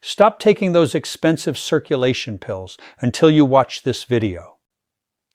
Stop taking those expensive circulation pills until you watch this video.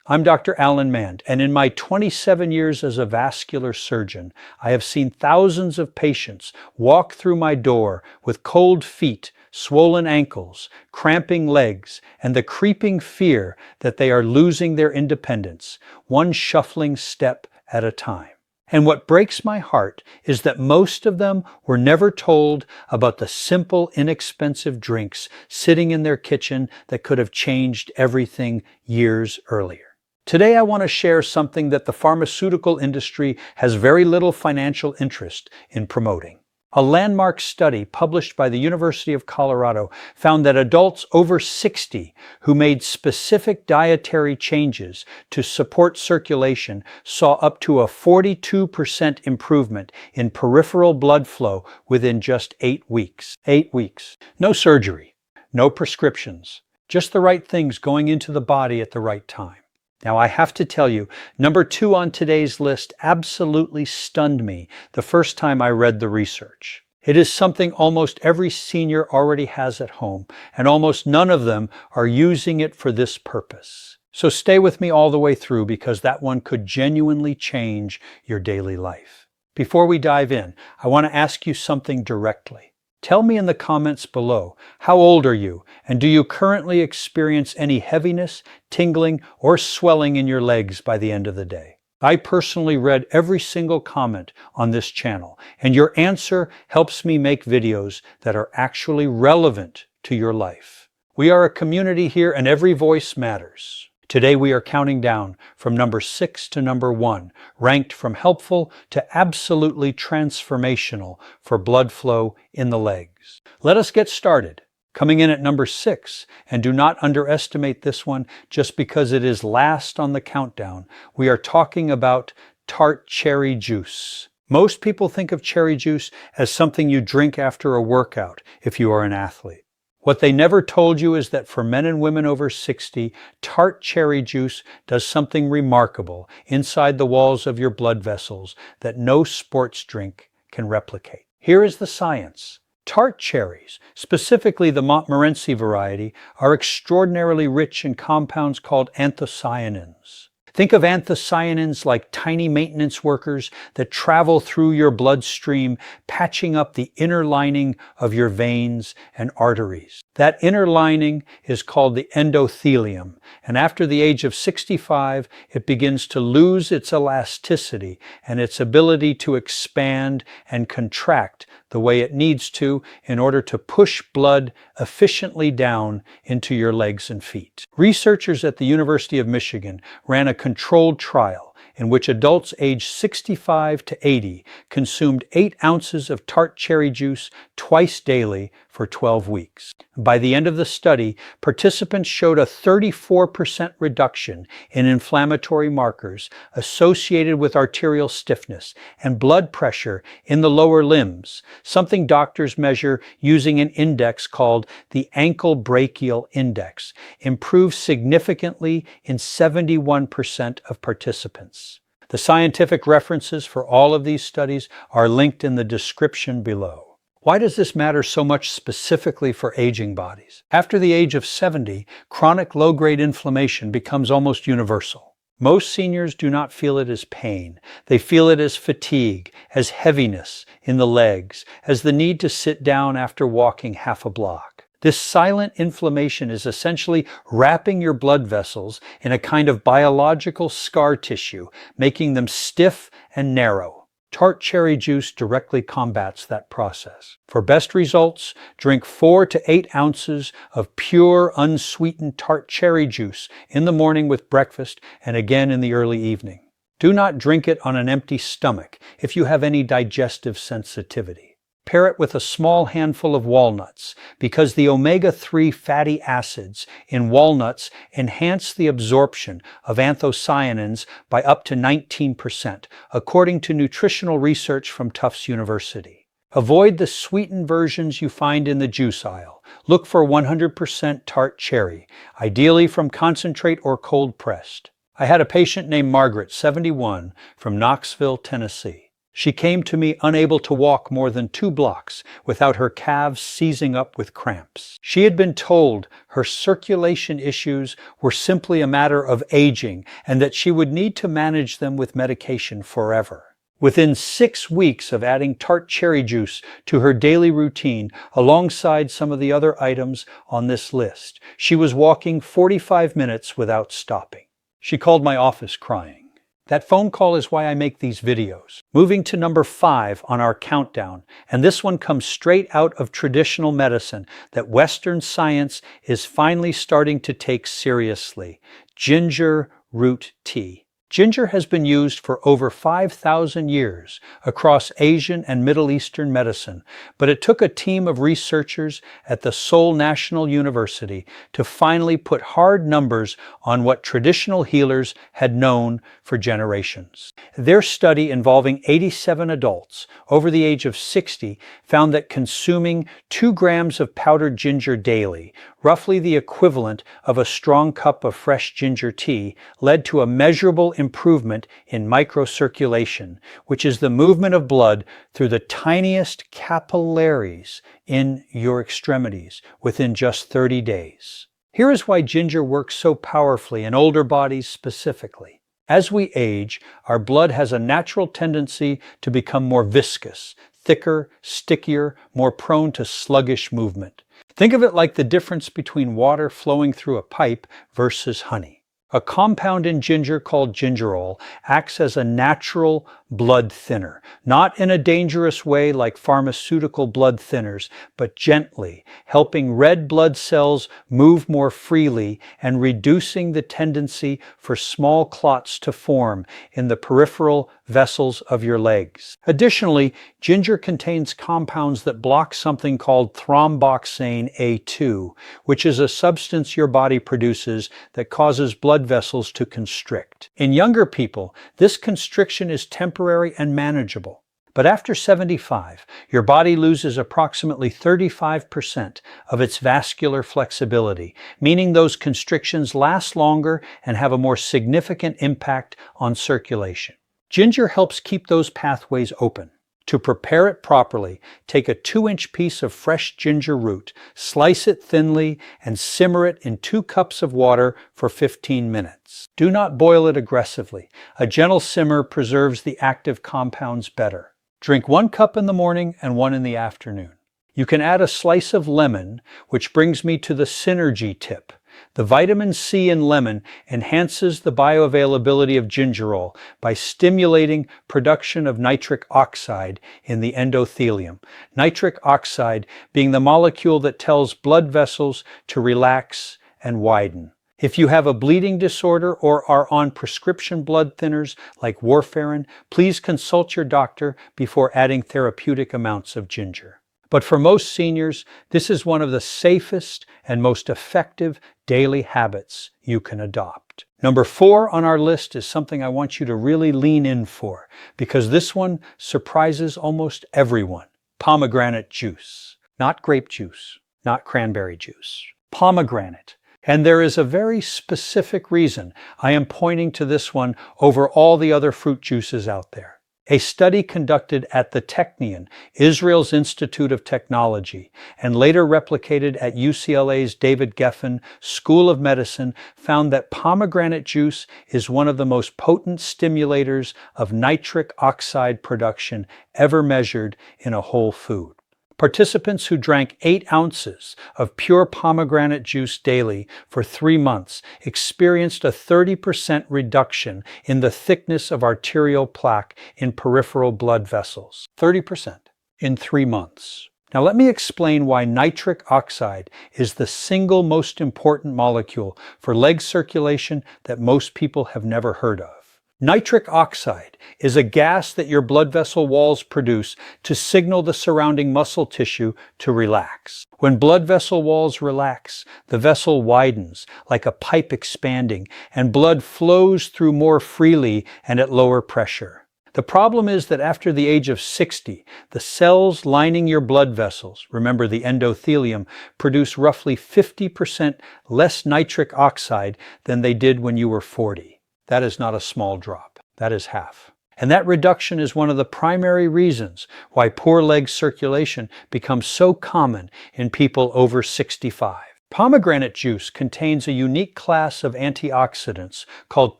I'm Dr. Mandell, and in my 27 years as a vascular surgeon, I have seen thousands of patients walk through my door with cold feet, swollen ankles, cramping legs, and the creeping fear that they are losing their independence, one shuffling step at a time. And what breaks my heart is that most of them were never told about the simple, inexpensive drinks sitting in their kitchen that could have changed everything years earlier. Today I want to share something that the pharmaceutical industry has very little financial interest in promoting. A landmark study published by the University of Colorado found that adults over 60 who made specific dietary changes to support circulation saw up to a 42% improvement in peripheral blood flow within just 8 weeks. 8 weeks. No surgery, no prescriptions, just the right things going into the body at the right time. Now, I have to tell you, number 2 on today's list absolutely stunned me the first time I read the research. It is something almost every senior already has at home, and almost none of them are using it for this purpose. So stay with me all the way through, because that one could genuinely change your daily life. Before we dive in, I want to ask you something directly. Tell me in the comments below, how old are you, and do you currently experience any heaviness, tingling, or swelling in your legs by the end of the day? I personally read every single comment on this channel, and your answer helps me make videos that are actually relevant to your life. We are a community here, and every voice matters. Today we are counting down from number 6 to number 1, ranked from helpful to absolutely transformational for blood flow in the legs. Let us get started. Coming in at number 6, and do not underestimate this one just because it is last on the countdown, we are talking about Tart cherry juice. Most people think of cherry juice as something you drink after a workout if you are an athlete. What they never told you is that for men and women over 60, Tart cherry juice does something remarkable inside the walls of your blood vessels that no sports drink can replicate. Here is the science. Tart cherries, specifically the Montmorency variety, are extraordinarily rich in compounds called anthocyanins. Think of anthocyanins like tiny maintenance workers that travel through your bloodstream, patching up the inner lining of your veins and arteries. That inner lining is called the endothelium, and after the age of 65, it begins to lose its elasticity and its ability to expand and contract the way it needs to in order to push blood efficiently down into your legs and feet. Researchers at the University of Michigan ran a controlled trial in which adults aged 65 to 80 consumed 8 ounces of Tart cherry juice twice daily for 12 weeks. By the end of the study, participants showed a 34% reduction in inflammatory markers associated with arterial stiffness and blood pressure in the lower limbs, something doctors measure using an index called the ankle brachial index, improved significantly in 71% of participants. The scientific references for all of these studies are linked in the description below. Why does this matter so much specifically for aging bodies? After the age of 70, chronic low-grade inflammation becomes almost universal. Most seniors do not feel it as pain. They feel it as fatigue, as heaviness in the legs, as the need to sit down after walking half a block. This silent inflammation is essentially wrapping your blood vessels in a kind of biological scar tissue, making them stiff and narrow. Tart cherry juice directly combats that process. For best results, drink 4 to 8 ounces of pure, unsweetened Tart cherry juice in the morning with breakfast and again in the early evening. Do not drink it on an empty stomach if you have any digestive sensitivity. Pair it with a small handful of walnuts, because the omega-3 fatty acids in walnuts enhance the absorption of anthocyanins by up to 19%, according to nutritional research from Tufts University. Avoid the sweetened versions you find in the juice aisle. Look for 100% Tart cherry, ideally from concentrate or cold pressed. I had a patient named Margaret, 71, from Knoxville, Tennessee. She came to me unable to walk more than 2 blocks without her calves seizing up with cramps. She had been told her circulation issues were simply a matter of aging and that she would need to manage them with medication forever. Within 6 weeks of adding Tart cherry juice to her daily routine, alongside some of the other items on this list, she was walking 45 minutes without stopping. She called my office crying. That phone call is why I make these videos. Moving to number 5 on our countdown, and this one comes straight out of traditional medicine that Western science is finally starting to take seriously: ginger root tea. Ginger has been used for over 5,000 years across Asian and Middle Eastern medicine, but it took a team of researchers at the Seoul National University to finally put hard numbers on what traditional healers had known for generations. Their study, involving 87 adults over the age of 60, found that consuming 2 grams of powdered ginger daily, roughly the equivalent of a strong cup of fresh ginger tea, led to a measurable improvement in microcirculation, which is the movement of blood through the tiniest capillaries in your extremities within just 30 days. Here is why ginger works so powerfully in older bodies specifically. As we age, our blood has a natural tendency to become more viscous, thicker, stickier, more prone to sluggish movement. Think of it like the difference between water flowing through a pipe versus honey. A compound in ginger called gingerol acts as a natural blood thinner, not in a dangerous way like pharmaceutical blood thinners, but gently, helping red blood cells move more freely and reducing the tendency for small clots to form in the peripheral vessels of your legs. Additionally, ginger contains compounds that block something called thromboxane A2, which is a substance your body produces that causes blood vessels to constrict. In younger people, this constriction is temporary and manageable. But after 75, your body loses approximately 35% of its vascular flexibility, meaning those constrictions last longer and have a more significant impact on circulation. Ginger helps keep those pathways open. To prepare it properly, take a 2-inch piece of fresh ginger root, slice it thinly, and simmer it in 2 cups of water for 15 minutes. Do not boil it aggressively. A gentle simmer preserves the active compounds better. Drink 1 cup in the morning and 1 in the afternoon. You can add a slice of lemon, which brings me to the synergy tip. The vitamin C in lemon enhances the bioavailability of gingerol by stimulating production of nitric oxide in the endothelium. Nitric oxide being the molecule that tells blood vessels to relax and widen. If you have a bleeding disorder or are on prescription blood thinners like warfarin, please consult your doctor before adding therapeutic amounts of ginger. But for most seniors, this is one of the safest and most effective daily habits you can adopt. Number 4 on our list is something I want you to really lean in for, because this one surprises almost everyone. Pomegranate juice. Not grape juice, not cranberry juice. Pomegranate. And there is a very specific reason I am pointing to this one over all the other fruit juices out there. A study conducted at the Technion, Israel's Institute of Technology, and later replicated at UCLA's David Geffen School of Medicine, found that pomegranate juice is one of the most potent stimulators of nitric oxide production ever measured in a whole food. Participants who drank 8 ounces of pure pomegranate juice daily for 3 months experienced a 30% reduction in the thickness of arterial plaque in peripheral blood vessels. 30% in 3 months. Now let me explain why nitric oxide is the single most important molecule for leg circulation that most people have never heard of. Nitric oxide is a gas that your blood vessel walls produce to signal the surrounding muscle tissue to relax. When blood vessel walls relax, the vessel widens like a pipe expanding, and blood flows through more freely and at lower pressure. The problem is that after the age of 60, the cells lining your blood vessels, remember the endothelium, produce roughly 50% less nitric oxide than they did when you were 40. That is not a small drop. That is half. And that reduction is one of the primary reasons why poor leg circulation becomes so common in people over 65. Pomegranate juice contains a unique class of antioxidants called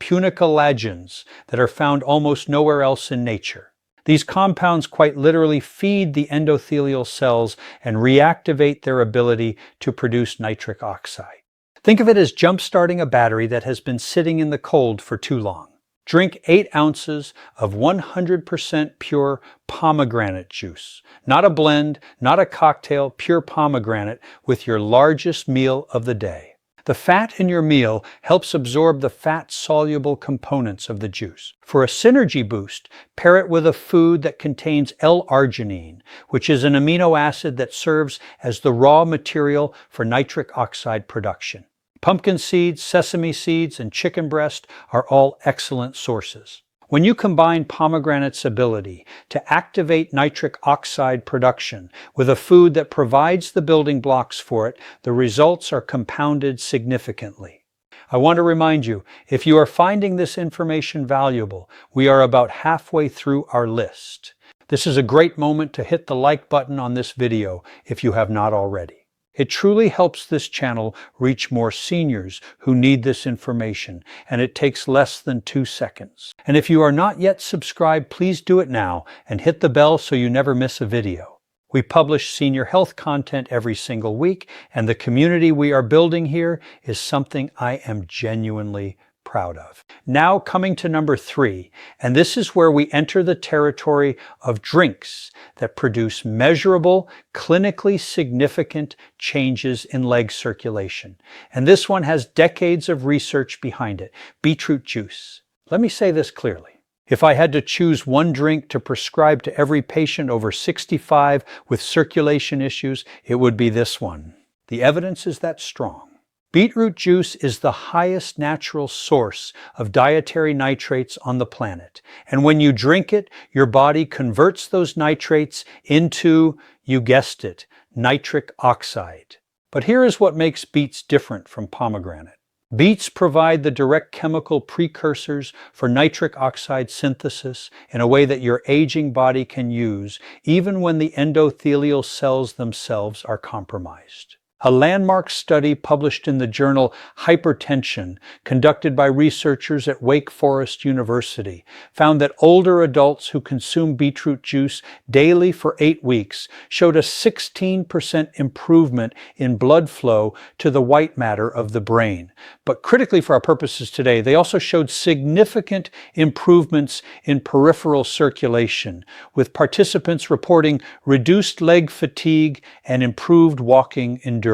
punicolagens that are found almost nowhere else in nature. These compounds quite literally feed the endothelial cells and reactivate their ability to produce nitric oxide. Think of it as jump-starting a battery that has been sitting in the cold for too long. Drink 8 ounces of 100% pure pomegranate juice. Not a blend, not a cocktail, pure pomegranate with your largest meal of the day. The fat in your meal helps absorb the fat-soluble components of the juice. For a synergy boost, pair it with a food that contains L-arginine, which is an amino acid that serves as the raw material for nitric oxide production. Pumpkin seeds, sesame seeds, and chicken breast are all excellent sources. When you combine pomegranate's ability to activate nitric oxide production with a food that provides the building blocks for it, the results are compounded significantly. I want to remind you, if you are finding this information valuable, we are about halfway through our list. This is a great moment to hit the like button on this video if you have not already. It truly helps this channel reach more seniors who need this information, and it takes less than 2 seconds. And if you are not yet subscribed, please do it now and hit the bell so you never miss a video. We publish senior health content every single week, and the community we are building here is something I am genuinely proud of. Now coming to number 3, and this is where we enter the territory of drinks that produce measurable, clinically significant changes in leg circulation. And this one has decades of research behind it. Beetroot juice. Let me say this clearly. If I had to choose one drink to prescribe to every patient over 65 with circulation issues, it would be this one. The evidence is that strong. Beetroot juice is the highest natural source of dietary nitrates on the planet. And when you drink it, your body converts those nitrates into, you guessed it, nitric oxide. But here is what makes beets different from pomegranate. Beets provide the direct chemical precursors for nitric oxide synthesis in a way that your aging body can use, even when the endothelial cells themselves are compromised. A landmark study published in the journal Hypertension, conducted by researchers at Wake Forest University, found that older adults who consume beetroot juice daily for 8 weeks showed a 16% improvement in blood flow to the white matter of the brain. But critically for our purposes today, they also showed significant improvements in peripheral circulation, with participants reporting reduced leg fatigue and improved walking endurance.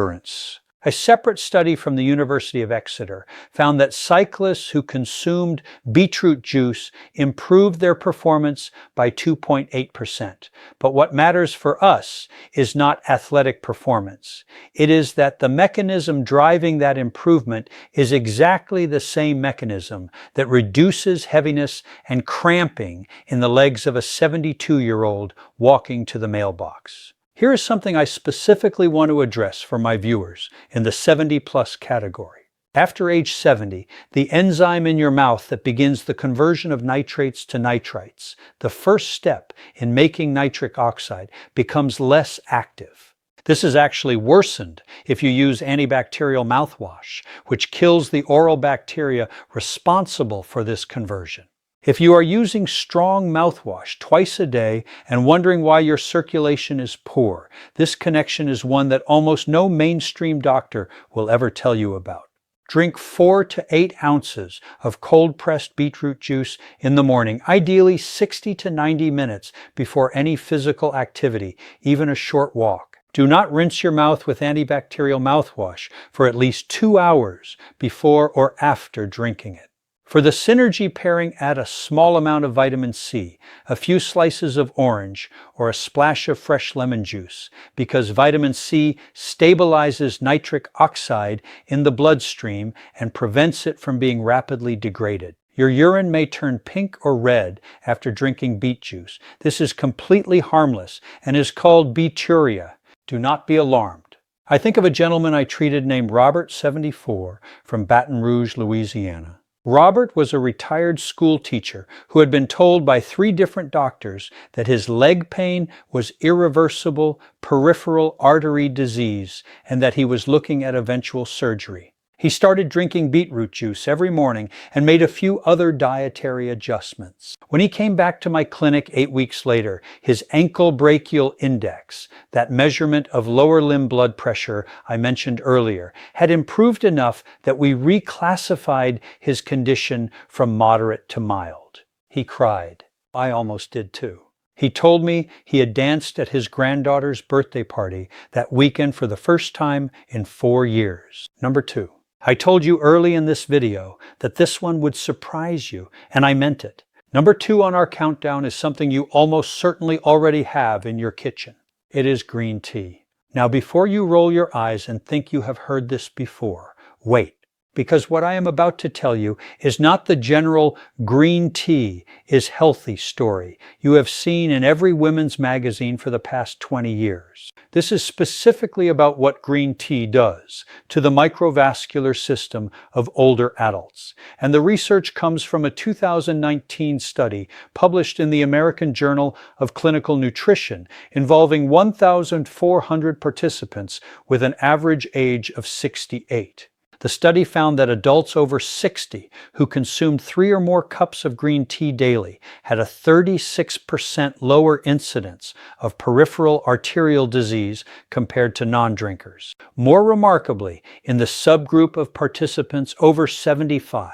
A separate study from the University of Exeter found that cyclists who consumed beetroot juice improved their performance by 2.8%. But what matters for us is not athletic performance. It is that the mechanism driving that improvement is exactly the same mechanism that reduces heaviness and cramping in the legs of a 72-year-old walking to the mailbox. Here is something I specifically want to address for my viewers in the 70+ category. After age 70, the enzyme in your mouth that begins the conversion of nitrates to nitrites, the first step in making nitric oxide, becomes less active. This is actually worsened if you use antibacterial mouthwash, which kills the oral bacteria responsible for this conversion. If you are using strong mouthwash twice a day and wondering why your circulation is poor, this connection is one that almost no mainstream doctor will ever tell you about. Drink 4 to 8 ounces of cold-pressed beetroot juice in the morning, ideally 60 to 90 minutes before any physical activity, even a short walk. Do not rinse your mouth with antibacterial mouthwash for at least 2 hours before or after drinking it. For the synergy pairing, add a small amount of vitamin C, a few slices of orange, or a splash of fresh lemon juice, because vitamin C stabilizes nitric oxide in the bloodstream and prevents it from being rapidly degraded. Your urine may turn pink or red after drinking beet juice. This is completely harmless and is called beeturia. Do not be alarmed. I think of a gentleman I treated named Robert, 74, from Baton Rouge, Louisiana. Robert was a retired school teacher who had been told by 3 different doctors that his leg pain was irreversible peripheral artery disease and that he was looking at eventual surgery. He started drinking beetroot juice every morning and made a few other dietary adjustments. When he came back to my clinic 8 weeks later, his ankle brachial index, that measurement of lower limb blood pressure I mentioned earlier, had improved enough that we reclassified his condition from moderate to mild. He cried. I almost did too. He told me he had danced at his granddaughter's birthday party that weekend for the first time in 4 years. Number 2. I told you early in this video that this one would surprise you, and I meant it. Number 2 on our countdown is something you almost certainly already have in your kitchen. It is green tea. Now, before you roll your eyes and think you have heard this before, wait. Because what I am about to tell you is not the general green tea is healthy story you have seen in every women's magazine for the past 20 years. This is specifically about what green tea does to the microvascular system of older adults. And the research comes from a 2019 study published in the American Journal of Clinical Nutrition involving 1,400 participants with an average age of 68. The study found that adults over 60 who consumed 3 or more cups of green tea daily had a 36% lower incidence of peripheral arterial disease compared to non-drinkers. More remarkably, in the subgroup of participants over 75,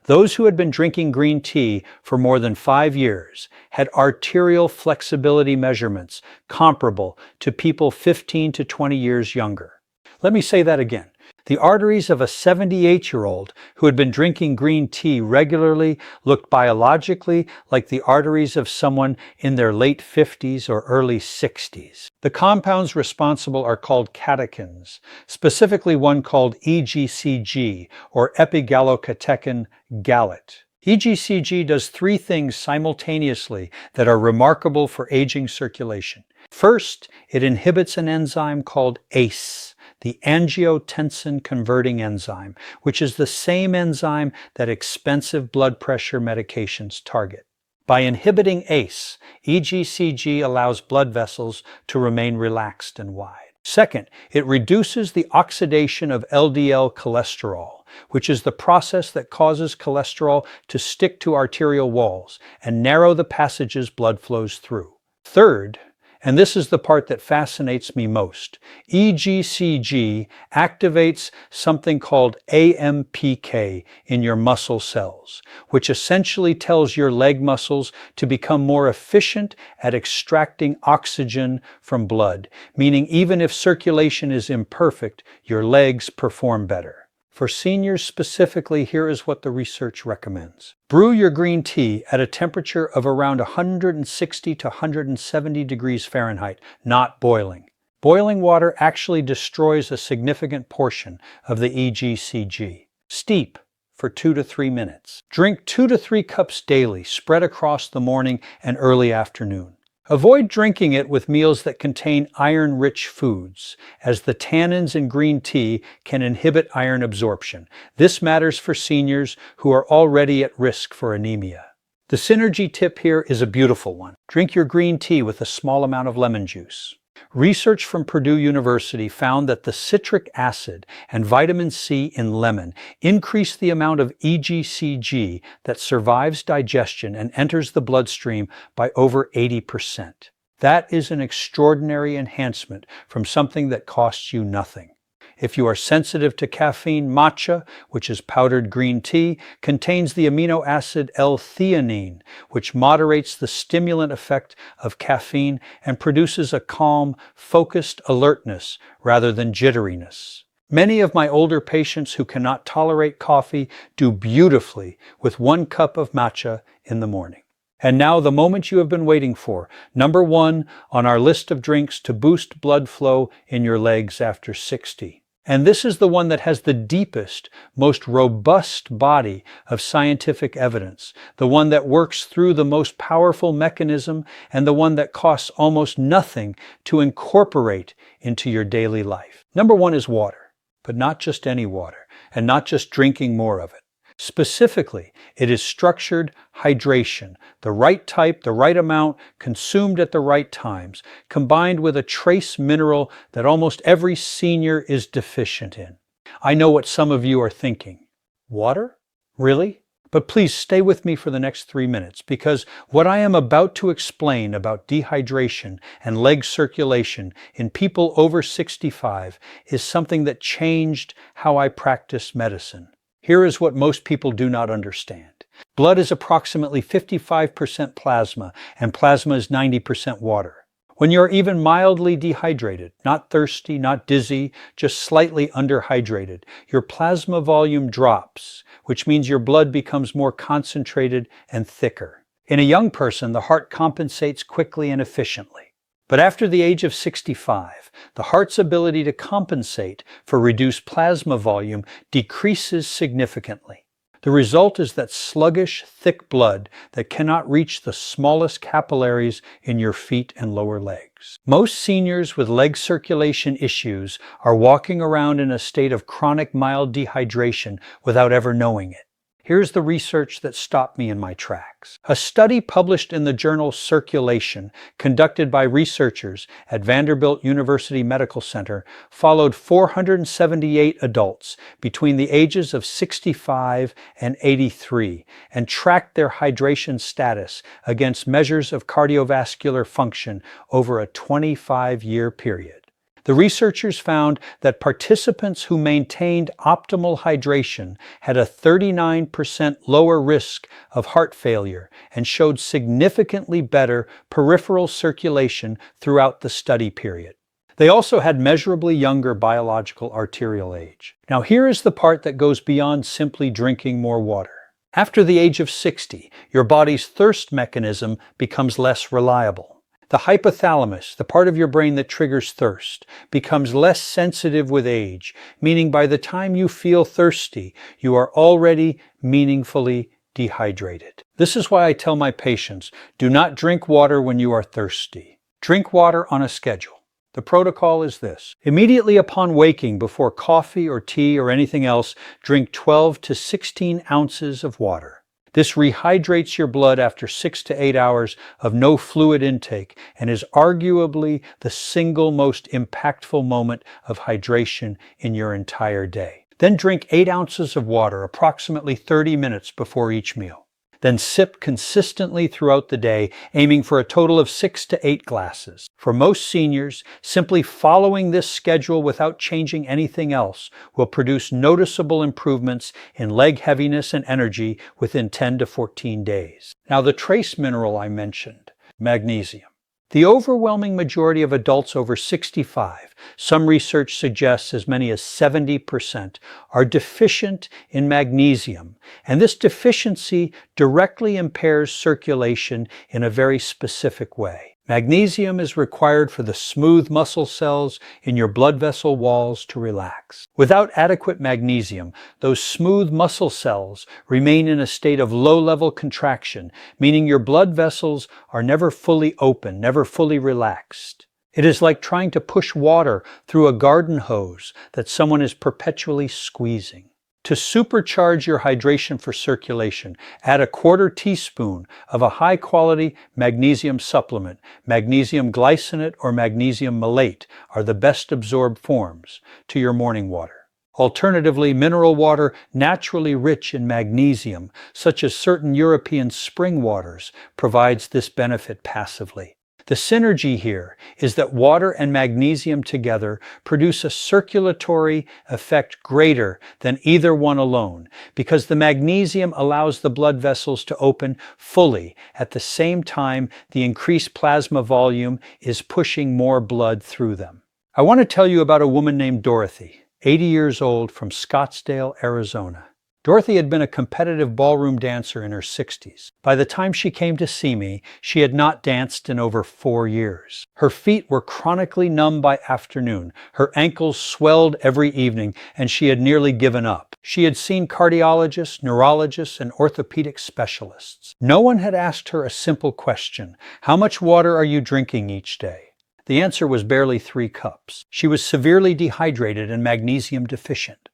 those who had been drinking green tea for more than 5 years had arterial flexibility measurements comparable to people 15 to 20 years younger. Let me say that again. The arteries of a 78-year-old who had been drinking green tea regularly looked biologically like the arteries of someone in their late 50s or early 60s. The compounds responsible are called catechins, specifically one called EGCG, or epigallocatechin gallate. EGCG does 3 things simultaneously that are remarkable for aging circulation. First, it inhibits an enzyme called ACE, the angiotensin-converting enzyme, which is the same enzyme that expensive blood pressure medications target. By inhibiting ACE, EGCG allows blood vessels to remain relaxed and wide. Second, it reduces the oxidation of LDL cholesterol, which is the process that causes cholesterol to stick to arterial walls and narrow the passages blood flows through. Third, and this is the part that fascinates me most, EGCG activates something called AMPK in your muscle cells, which essentially tells your leg muscles to become more efficient at extracting oxygen from blood, meaning even if circulation is imperfect, your legs perform better. For seniors specifically, here is what the research recommends. Brew your green tea at a temperature of around 160 to 170 degrees Fahrenheit, not boiling. Boiling water actually destroys a significant portion of the EGCG. Steep for 2 to 3 minutes. Drink 2 to 3 cups daily, spread across the morning and early afternoon. Avoid drinking it with meals that contain iron-rich foods, as the tannins in green tea can inhibit iron absorption. This matters for seniors who are already at risk for anemia. The synergy tip here is a beautiful one. Drink your green tea with a small amount of lemon juice. Research from Purdue University found that the citric acid and vitamin C in lemon increase the amount of EGCG that survives digestion and enters the bloodstream by over 80%. That is an extraordinary enhancement from something that costs you nothing. If you are sensitive to caffeine, matcha, which is powdered green tea, contains the amino acid L-theanine, which moderates the stimulant effect of caffeine and produces a calm, focused alertness rather than jitteriness. Many of my older patients who cannot tolerate coffee do beautifully with 1 cup of matcha in the morning. And now the moment you have been waiting for, number 1 on our list of drinks to boost blood flow in your legs after 60. And this is the one that has the deepest, most robust body of scientific evidence, the one that works through the most powerful mechanism, and the one that costs almost nothing to incorporate into your daily life. Number 1 is water, but not just any water, and not just drinking more of it. Specifically, it is structured hydration, the right type, the right amount, consumed at the right times, combined with a trace mineral that almost every senior is deficient in. I know what some of you are thinking. Water? Really? But please stay with me for the next 3 minutes, because what I am about to explain about dehydration and leg circulation in people over 65 is something that changed how I practice medicine. Here is what most people do not understand. Blood is approximately 55% plasma, and plasma is 90% water. When you're even mildly dehydrated, not thirsty, not dizzy, just slightly underhydrated, your plasma volume drops, which means your blood becomes more concentrated and thicker. In a young person, the heart compensates quickly and efficiently. But after the age of 65, the heart's ability to compensate for reduced plasma volume decreases significantly. The result is that sluggish, thick blood that cannot reach the smallest capillaries in your feet and lower legs. Most seniors with leg circulation issues are walking around in a state of chronic mild dehydration without ever knowing it. Here's the research that stopped me in my tracks. A study published in the journal Circulation, conducted by researchers at Vanderbilt University Medical Center, followed 478 adults between the ages of 65 and 83 and tracked their hydration status against measures of cardiovascular function over a 25-year period. The researchers found that participants who maintained optimal hydration had a 39% lower risk of heart failure and showed significantly better peripheral circulation throughout the study period. They also had measurably younger biological arterial age. Now here is the part that goes beyond simply drinking more water. After the age of 60, your body's thirst mechanism becomes less reliable. The hypothalamus, the part of your brain that triggers thirst, becomes less sensitive with age, meaning by the time you feel thirsty, you are already meaningfully dehydrated. This is why I tell my patients, do not drink water when you are thirsty. Drink water on a schedule. The protocol is this. Immediately upon waking, before coffee or tea or anything else, drink 12 to 16 ounces of water. This rehydrates your blood after 6 to 8 hours of no fluid intake and is arguably the single most impactful moment of hydration in your entire day. Then drink 8 ounces of water approximately 30 minutes before each meal. Then sip consistently throughout the day, aiming for a total of 6 to 8 glasses. For most seniors, simply following this schedule without changing anything else will produce noticeable improvements in leg heaviness and energy within 10 to 14 days. Now, the trace mineral I mentioned, magnesium. The overwhelming majority of adults over 65, some research suggests as many as 70%, are deficient in magnesium, and this deficiency directly impairs circulation in a very specific way. Magnesium is required for the smooth muscle cells in your blood vessel walls to relax. Without adequate magnesium, those smooth muscle cells remain in a state of low-level contraction, meaning your blood vessels are never fully open, never fully relaxed. It is like trying to push water through a garden hose that someone is perpetually squeezing. To supercharge your hydration for circulation, add a 1/4 teaspoon of a high-quality magnesium supplement. Magnesium glycinate or magnesium malate are the best absorbed forms to your morning water. Alternatively, mineral water naturally rich in magnesium, such as certain European spring waters, provides this benefit passively. The synergy here is that water and magnesium together produce a circulatory effect greater than either one alone, because the magnesium allows the blood vessels to open fully at the same time the increased plasma volume is pushing more blood through them. I want to tell you about a woman named Dorothy, 80 years old, from Scottsdale, Arizona. Dorothy had been a competitive ballroom dancer in her 60s. By the time she came to see me, she had not danced in over 4 years. Her feet were chronically numb by afternoon. Her ankles swelled every evening, and she had nearly given up. She had seen cardiologists, neurologists, and orthopedic specialists. No one had asked her a simple question: how much water are you drinking each day? The answer was barely 3 cups. She was severely dehydrated and magnesium deficient.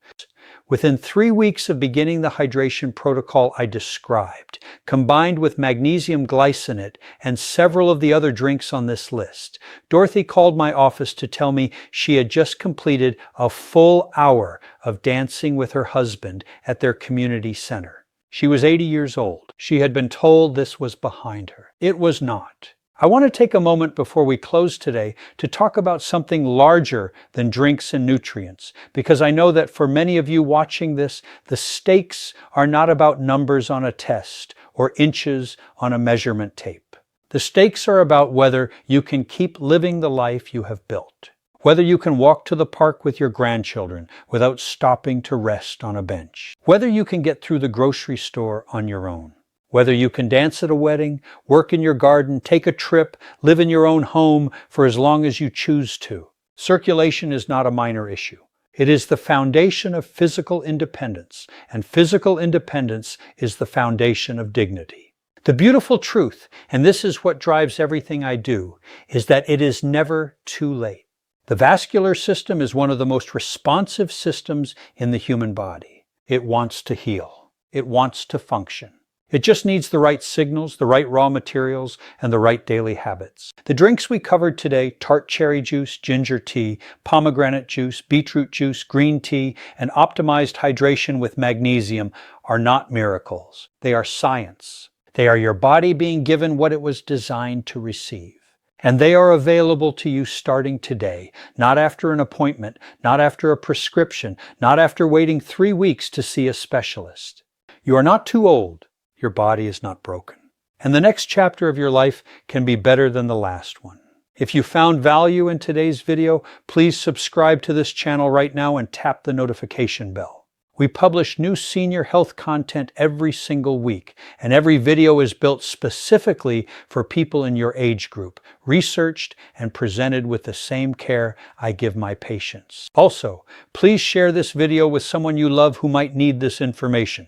Within 3 weeks of beginning the hydration protocol I described, combined with magnesium glycinate and several of the other drinks on this list, Dorothy called my office to tell me she had just completed a full hour of dancing with her husband at their community center. She was 80 years old. She had been told this was behind her. It was not. I want to take a moment before we close today to talk about something larger than drinks and nutrients, because I know that for many of you watching this, the stakes are not about numbers on a test or inches on a measurement tape. The stakes are about whether you can keep living the life you have built, whether you can walk to the park with your grandchildren without stopping to rest on a bench, whether you can get through the grocery store on your own, whether you can dance at a wedding, work in your garden, take a trip, live in your own home for as long as you choose to. Circulation is not a minor issue. It is the foundation of physical independence, and physical independence is the foundation of dignity. The beautiful truth, and this is what drives everything I do, is that it is never too late. The vascular system is one of the most responsive systems in the human body. It wants to heal. It wants to function. It just needs the right signals, the right raw materials, and the right daily habits. The drinks we covered today, Tart cherry juice, ginger tea, pomegranate juice, beetroot juice, green tea, and optimized hydration with magnesium, are not miracles. They are science. They are your body being given what it was designed to receive. And they are available to you starting today, not after an appointment, not after a prescription, not after waiting 3 weeks to see a specialist. You are not too old. Your body is not broken. And the next chapter of your life can be better than the last one. If you found value in today's video, please subscribe to this channel right now and tap the notification bell. We publish new senior health content every single week, and every video is built specifically for people in your age group, researched and presented with the same care I give my patients. Also, please share this video with someone you love who might need this information.